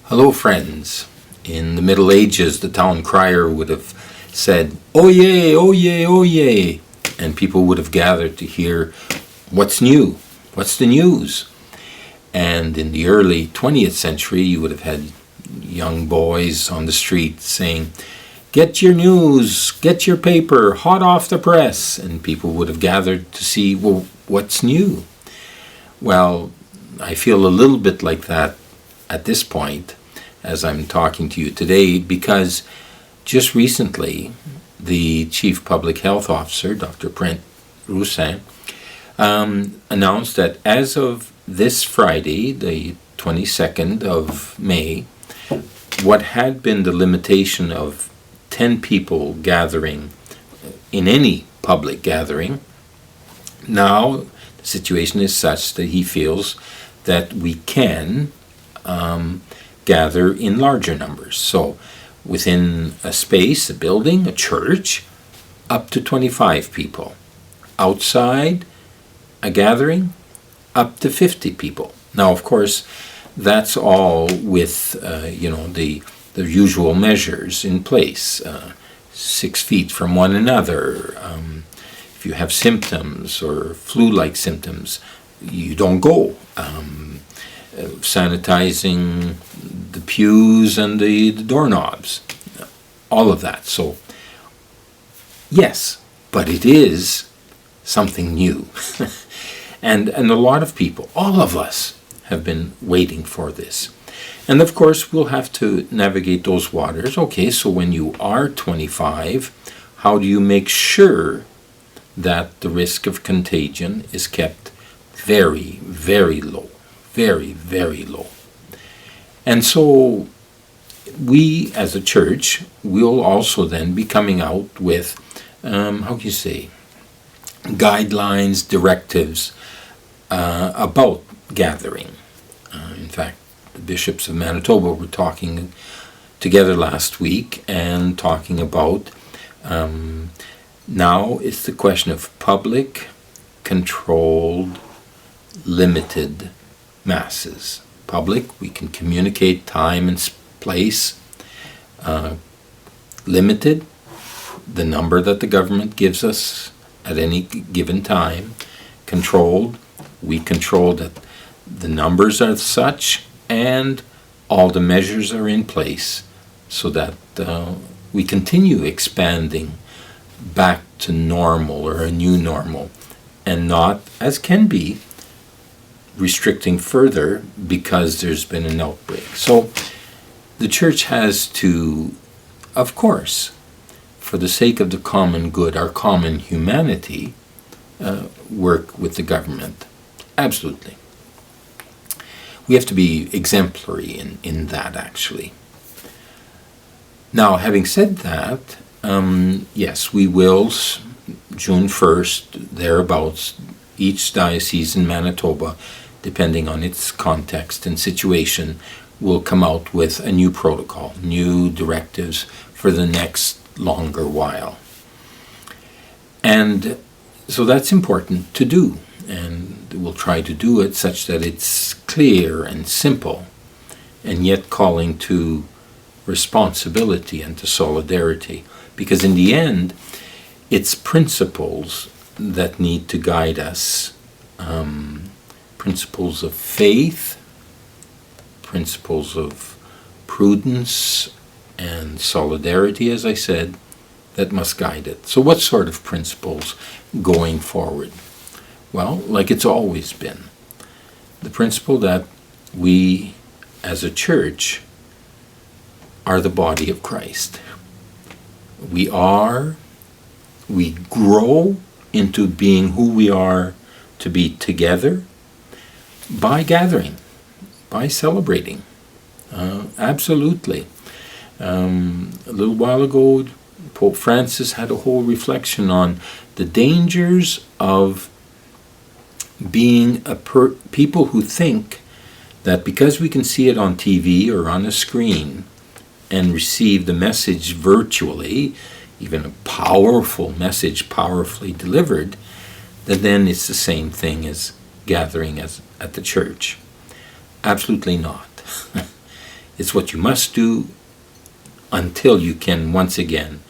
Hello, friends. In the Middle Ages, the town crier would have said, "Oyez, oyez, oyez," and people would have gathered to hear what's new, what's the news. And in the early 20th century, you would have had young boys on the street saying, "Get your news, get your paper, hot off the press," and people would have gathered to see, well, what's new? Well, I feel a little bit like that at this point as I'm talking to you today, because just recently the Chief Public Health Officer, Dr. Prudent, announced that as of this Friday, the 22nd of May, what had been the limitation of 10 people gathering in any public gathering, now the situation is such that he feels that we can gather in larger numbers. So within a space, a building, a church, up to 25 people. Outside a gathering, up to 50 people. Now, of course, that's all with the usual measures in place. 6 feet from one another. If you have symptoms or flu-like symptoms, you don't go. Sanitizing the pews and the doorknobs, all of that. So, yes, but it is something new. and a lot of people, all of us, have been waiting for this. And of course, we'll have to navigate those waters. Okay, so when you are 25, how do you make sure that the risk of contagion is kept very, very low? Very, very low. And so we as a church will also then be coming out with, guidelines, directives about gathering. In fact, the bishops of Manitoba were talking together last week and talking about now it's the question of public, controlled, limited masses. Public, we can communicate time and place. Limited, the number that the government gives us at any given time. Controlled, we control that the numbers are such and all the measures are in place so that we continue expanding back to normal or a new normal, and not, as can be, restricting further because there's been an outbreak. So the church has to, of course, for the sake of the common good, our common humanity, work with the government. Absolutely. We have to be exemplary in that, actually. Now, having said that, yes, we will, June 1st, thereabouts, each diocese in Manitoba, depending on its context and situation, will come out with a new protocol, new directives for the next longer while. And so that's important to do, and we'll try to do it such that it's clear and simple, and yet calling to responsibility and to solidarity. Because in the end, it's principles that need to guide us. Principles of faith, principles of prudence and solidarity, as I said, that must guide it. So what sort of principles going forward? Well, like it's always been. The principle that we, as a church, are the body of Christ. We grow into being who we are to be together by gathering, by celebrating. Absolutely. A little while ago, Pope Francis had a whole reflection on the dangers of being people who think that because we can see it on TV or on a screen and receive the message virtually, even a powerful message powerfully delivered, that then it's the same thing as gathering at the church. Absolutely not. It's what you must do until you can once again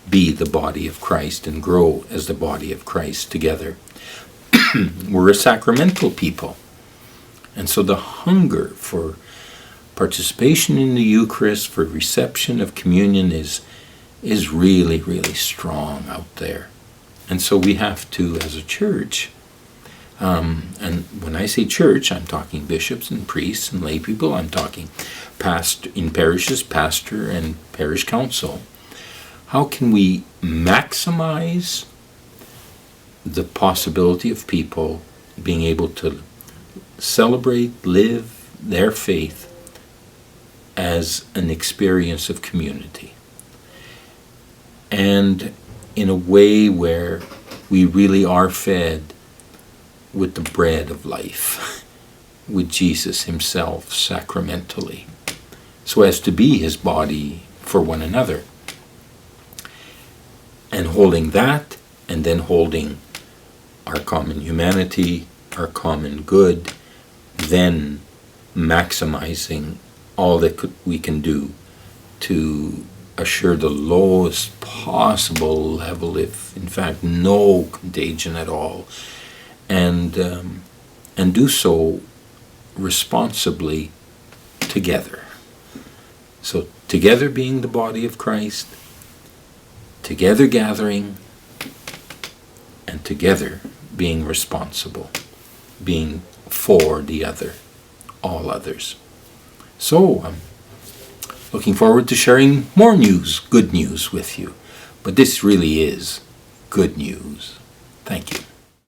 be the body of Christ and grow as the body of Christ together. We're a sacramental people. And so the hunger for participation in the Eucharist, for reception of communion is really, really strong out there. And so we have to, as a church, and when I say church, I'm talking bishops and priests and lay people, I'm talking in parishes, pastor and parish council. How can we maximize the possibility of people being able to celebrate, live their faith as an experience of community, and in a way where we really are fed with the bread of life, with Jesus himself sacramentally, so as to be his body for one another. And holding that, and then holding our common humanity, our common good, then maximizing all that we can do to assure the lowest possible level, if in fact no contagion at all, and do so responsibly together. So together being the body of Christ, together gathering, and together being responsible, being for the other, all others. So I'm looking forward to sharing more news, good news with you. But this really is good news. Thank you.